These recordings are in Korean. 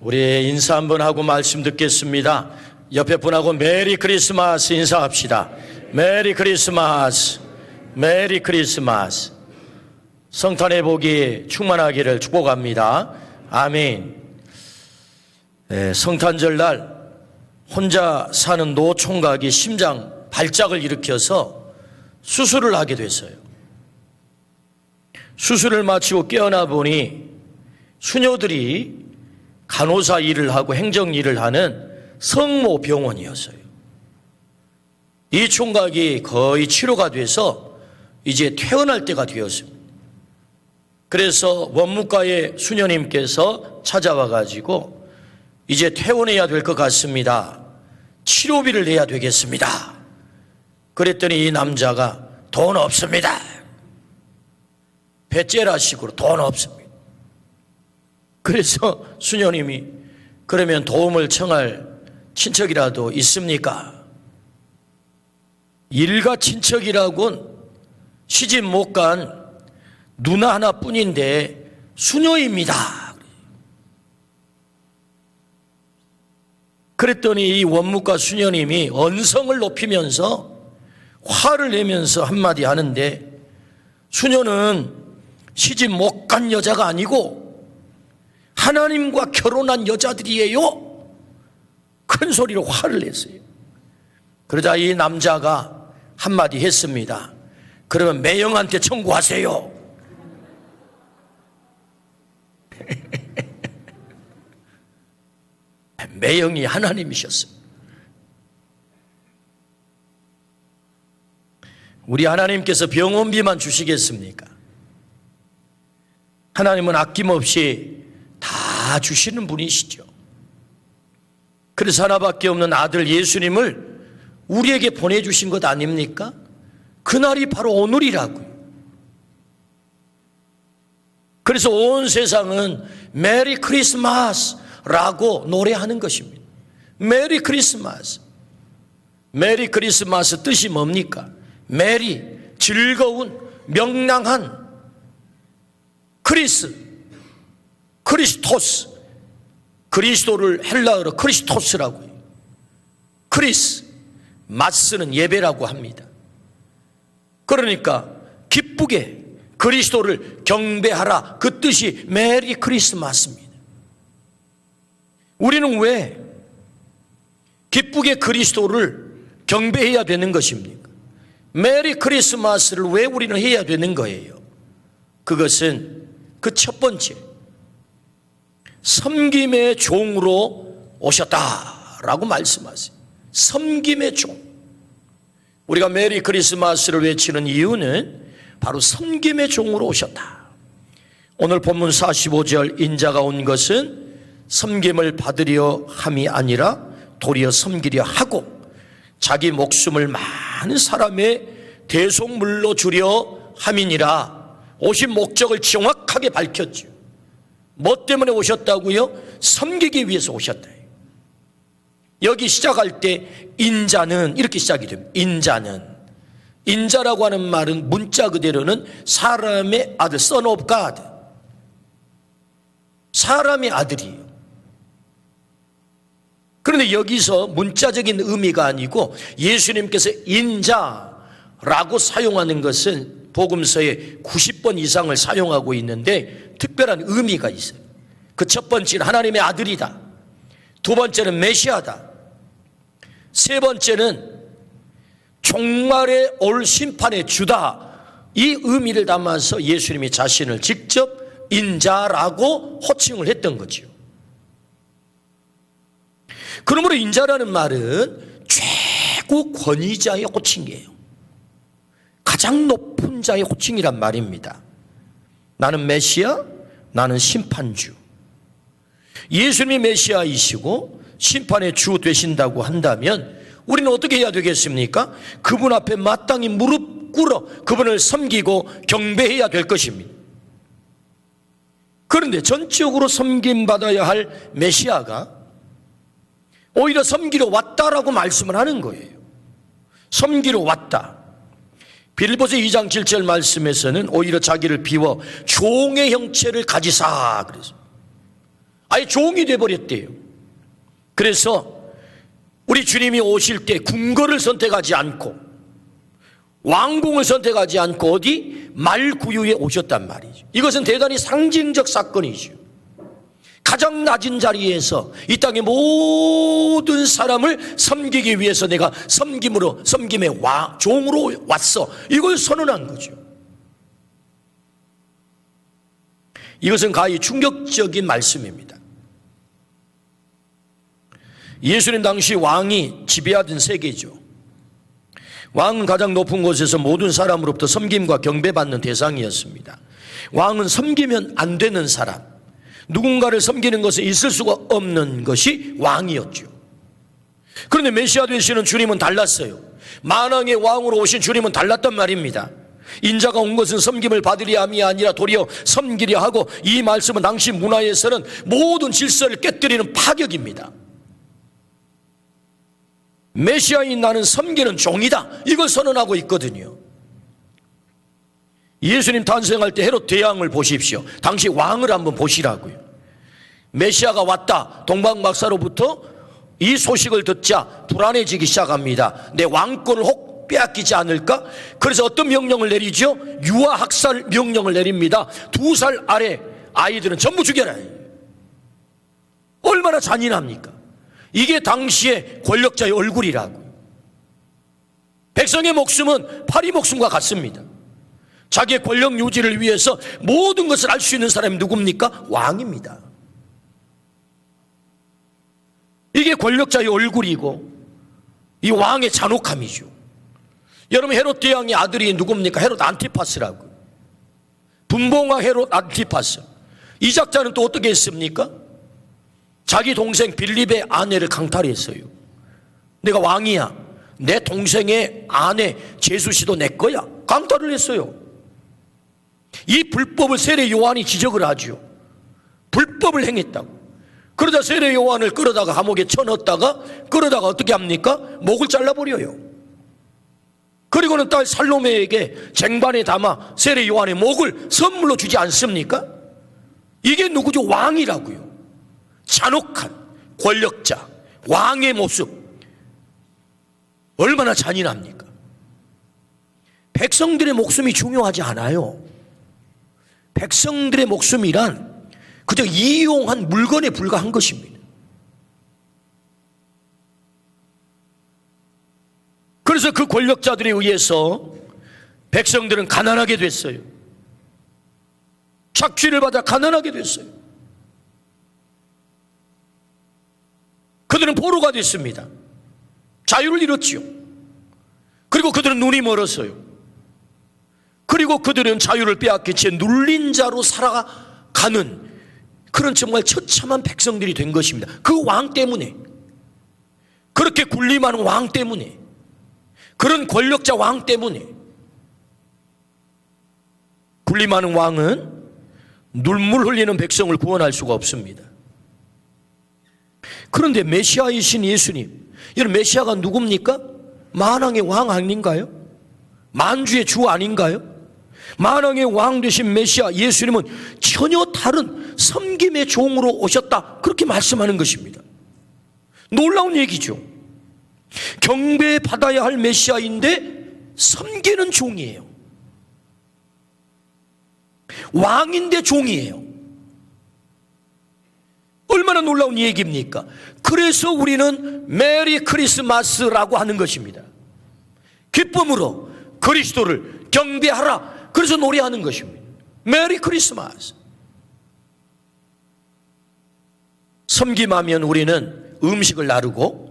우리 인사 한번 하고 말씀 듣겠습니다. 옆에 분하고 메리 크리스마스 인사합시다. 메리 크리스마스, 메리 크리스마스. 성탄의 복이 충만하기를 축복합니다. 아멘. 네, 성탄절 날 혼자 사는 노 총각이 심장 발작을 일으켜서 수술을 하게 됐어요. 수술을 마치고 깨어나 보니 수녀들이 간호사 일을 하고 행정 일을 하는 성모병원이었어요. 이 총각이 거의 치료가 돼서 이제 퇴원할 때가 되었습니다. 그래서 원무과의 수녀님께서 찾아와 가지고 이제 퇴원해야 될 것 같습니다. 치료비를 내야 되겠습니다. 그랬더니 이 남자가 돈 없습니다. 배째라식으로 돈 없습니다. 그래서 수녀님이 그러면 도움을 청할 친척이라도 있습니까? 일가 친척이라고는 시집 못 간 누나 하나뿐인데 수녀입니다. 그랬더니 이 원무과 수녀님이 언성을 높이면서 화를 내면서 한마디 하는데, 수녀는 시집 못 간 여자가 아니고 하나님과 결혼한 여자들이에요. 큰 소리로 화를 냈어요. 그러자 이 남자가 한마디 했습니다. 그러면 매형한테 청구하세요. 매형이 하나님이셨습니다. 우리 하나님께서 병원비만 주시겠습니까? 하나님은 아낌없이 다 주시는 분이시죠. 그래서 하나밖에 없는 아들 예수님을 우리에게 보내주신 것 아닙니까? 그날이 바로 오늘이라고요. 그래서 온 세상은 메리 크리스마스라고 노래하는 것입니다. 메리 크리스마스. 메리 크리스마스 뜻이 뭡니까? 메리, 즐거운, 명랑한, 크리스토스, 그리스도를 헬라어로 크리스토스라고 해요. 크리스, 마스는 예배라고 합니다. 그러니까 기쁘게 그리스도를 경배하라, 그 뜻이 메리 크리스마스입니다. 우리는 왜 기쁘게 그리스도를 경배해야 되는 것입니까? 메리 크리스마스를 왜 우리는 해야 되는 거예요? 그것은 그 첫 번째, 섬김의 종으로 오셨다라고 말씀하세요. 섬김의 종. 우리가 메리 크리스마스를 외치는 이유는 바로 섬김의 종으로 오셨다. 오늘 본문 45절, 인자가 온 것은 섬김을 받으려 함이 아니라 도리어 섬기려 하고 자기 목숨을 많은 사람의 대속물로 주려 함이니라. 오신 목적을 정확하게 밝혔죠. 뭐 때문에 오셨다고요? 섬기기 위해서 오셨다. 여기 시작할 때 인자는 이렇게 시작이 됩니다. 인자라고 하는 말은 문자 그대로는 사람의 아들, son of God, 사람의 아들이에요. 그런데 여기서 문자적인 의미가 아니고 예수님께서 인자라고 사용하는 것은 복음서에 90번 이상을 사용하고 있는데 특별한 의미가 있어요. 그 첫 번째는 하나님의 아들이다. 두 번째는 메시아다. 세 번째는 종말에 올 심판의 주다. 이 의미를 담아서 예수님이 자신을 직접 인자라고 호칭을 했던 거죠. 그러므로 인자라는 말은 최고 권위자의 호칭이에요. 가장 높은 자의 호칭이란 말입니다. 나는 메시아, 나는 심판주. 예수님이 메시아이시고 심판의 주 되신다고 한다면 우리는 어떻게 해야 되겠습니까? 그분 앞에 마땅히 무릎 꿇어 그분을 섬기고 경배해야 될 것입니다. 그런데 전적으로 섬김받아야 할 메시아가 오히려 섬기러 왔다라고 말씀을 하는 거예요. 섬기러 왔다. 빌립보서 2장 7절 말씀에서는 오히려 자기를 비워 종의 형체를 가지사 그랬습니다. 아예 종이 돼버렸대요. 그래서 우리 주님이 오실 때 궁궐을 선택하지 않고 왕궁을 선택하지 않고 어디? 말구유에 오셨단 말이죠. 이것은 대단히 상징적 사건이죠. 가장 낮은 자리에서 이 땅의 모든 사람을 섬기기 위해서 내가 섬김의 종으로 왔어. 이걸 선언한 거죠. 이것은 가히 충격적인 말씀입니다. 예수님 당시 왕이 지배하던 세계죠. 왕은 가장 높은 곳에서 모든 사람으로부터 섬김과 경배받는 대상이었습니다. 왕은 섬기면 안 되는 사람, 누군가를 섬기는 것은 있을 수가 없는 것이 왕이었죠. 그런데 메시아 되시는 주님은 달랐어요. 만왕의 왕으로 오신 주님은 달랐단 말입니다. 인자가 온 것은 섬김을 받으려 함이 아니라 도리어 섬기려 하고, 이 말씀은 당시 문화에서는 모든 질서를 깨뜨리는 파격입니다. 메시아인 나는 섬기는 종이다, 이걸 선언하고 있거든요. 예수님 탄생할 때 헤롯 대왕을 보십시오. 당시 왕을 한번 보시라고요. 메시아가 왔다, 동방박사로부터 이 소식을 듣자 불안해지기 시작합니다. 내 왕권을 혹 빼앗기지 않을까? 그래서 어떤 명령을 내리죠? 유아 학살 명령을 내립니다. 2살 아래 아이들은 전부 죽여라. 얼마나 잔인합니까? 이게 당시의 권력자의 얼굴이라고. 백성의 목숨은 파리 목숨과 같습니다. 자기의 권력 유지를 위해서 모든 것을 알 수 있는 사람이 누굽니까? 왕입니다. 이게 권력자의 얼굴이고 이 왕의 잔혹함이죠. 여러분, 헤롯 대왕의 아들이 누굽니까? 헤롯 안티파스라고. 분봉왕 헤롯 안티파스. 이 작자는 또 어떻게 했습니까? 자기 동생 빌립의 아내를 강탈했어요. 내가 왕이야, 내 동생의 아내 제수씨도 내 거야, 강탈을 했어요. 이 불법을 세례 요한이 지적을 하죠. 불법을 행했다고. 그러다 세례 요한을 끌어다가 감옥에 쳐넣었다가, 끌어다가 어떻게 합니까? 목을 잘라버려요. 그리고는 딸 살로메에게 쟁반에 담아 세례 요한의 목을 선물로 주지 않습니까? 이게 누구죠? 왕이라고요. 잔혹한 권력자, 왕의 모습, 얼마나 잔인합니까? 백성들의 목숨이 중요하지 않아요. 백성들의 목숨이란 그저 이용한 물건에 불과한 것입니다. 그래서 그 권력자들에 의해서 백성들은 가난하게 됐어요. 착취를 받아 가난하게 됐어요. 그들은 포로가 됐습니다. 자유를 잃었지요. 그리고 그들은 눈이 멀었어요. 그리고 그들은 자유를 빼앗긴 채 눌린 자로 살아가는 그런 정말 처참한 백성들이 된 것입니다. 그 왕 때문에, 그렇게 군림하는 왕 때문에, 그런 권력자 왕 때문에. 군림하는 왕은 눈물 흘리는 백성을 구원할 수가 없습니다. 그런데 메시아이신 예수님, 여러분, 메시아가 누굽니까? 만왕의 왕 아닌가요? 만주의 주 아닌가요? 만왕의 왕 되신 메시아 예수님은 전혀 다른 섬김의 종으로 오셨다, 그렇게 말씀하는 것입니다. 놀라운 얘기죠. 경배받아야 할 메시아인데 섬기는 종이에요. 왕인데 종이에요. 얼마나 놀라운 얘기입니까? 그래서 우리는 메리 크리스마스라고 하는 것입니다. 기쁨으로 그리스도를 경배하라, 그래서 노래하는 것입니다. 메리 크리스마스. 섬김하면 우리는 음식을 나르고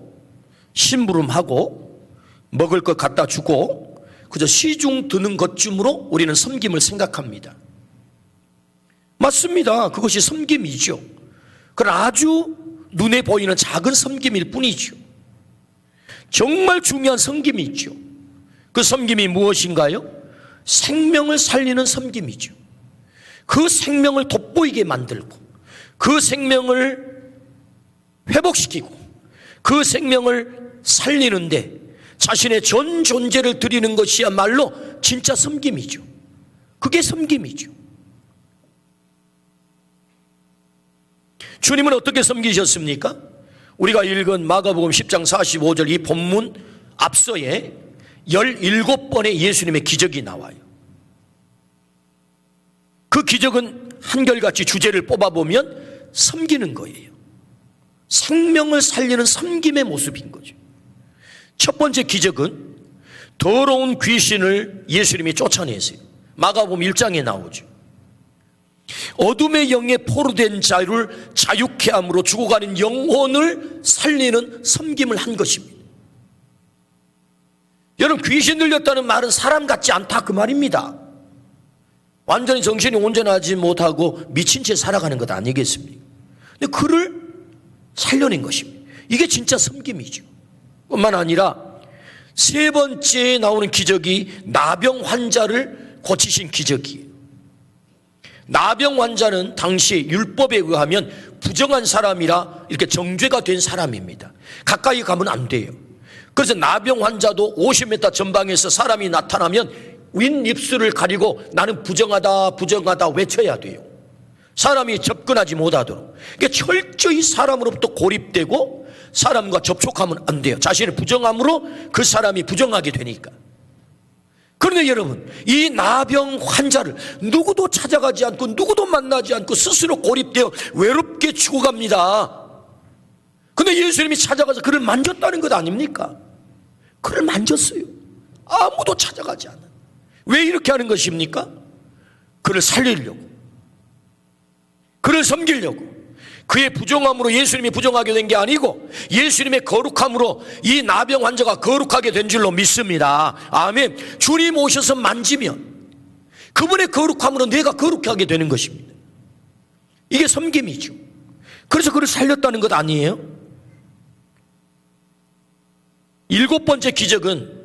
심부름하고 먹을 것 갖다 주고 그저 시중 드는 것쯤으로 우리는 섬김을 생각합니다. 맞습니다. 그것이 섬김이죠. 그러나 아주 눈에 보이는 작은 섬김일 뿐이죠. 정말 중요한 섬김이 있죠. 그 섬김이 무엇인가요? 생명을 살리는 섬김이죠. 그 생명을 돋보이게 만들고, 그 생명을 회복시키고, 그 생명을 살리는데 자신의 전 존재를 드리는 것이야말로 진짜 섬김이죠. 그게 섬김이죠. 주님은 어떻게 섬기셨습니까? 우리가 읽은 마가복음 10장 45절 이 본문 앞서에 17번의 예수님의 기적이 나와요. 그 기적은 한결같이 주제를 뽑아보면 섬기는 거예요. 생명을 살리는 섬김의 모습인 거죠. 첫 번째 기적은 더러운 귀신을 예수님이 쫓아내세요. 마가복음 1장에 나오죠. 어둠의 영에 포로된 자를 자유케 함으로 죽어가는 영혼을 살리는 섬김을 한 것입니다. 여러분, 귀신 들렸다는 말은 사람 같지 않다 그 말입니다. 완전히 정신이 온전하지 못하고 미친 채 살아가는 것 아니겠습니까? 근데 그를 살려낸 것입니다. 이게 진짜 섬김이죠. 뿐만 아니라 세 번째에 나오는 기적이 나병 환자를 고치신 기적이에요. 나병 환자는 당시 율법에 의하면 부정한 사람이라 이렇게 정죄가 된 사람입니다. 가까이 가면 안 돼요. 그래서 나병 환자도 50m 전방에서 사람이 나타나면 윗입술을 가리고 나는 부정하다 부정하다 외쳐야 돼요. 사람이 접근하지 못하도록. 그러니까 철저히 사람으로부터 고립되고 사람과 접촉하면 안 돼요. 자신의 부정함으로 그 사람이 부정하게 되니까. 그런데 여러분, 이 나병 환자를 누구도 찾아가지 않고 누구도 만나지 않고 스스로 고립되어 외롭게 죽어갑니다. 근데 예수님이 찾아가서 그를 만졌다는 것 아닙니까? 그를 만졌어요. 아무도 찾아가지 않아. 왜 이렇게 하는 것입니까? 그를 살리려고, 그를 섬기려고. 그의 부정함으로 예수님이 부정하게 된 게 아니고 예수님의 거룩함으로 이 나병 환자가 거룩하게 된 줄로 믿습니다. 아멘. 주님 오셔서 만지면 그분의 거룩함으로 내가 거룩하게 되는 것입니다. 이게 섬김이죠. 그래서 그를 살렸다는 것 아니에요? 일곱 번째 기적은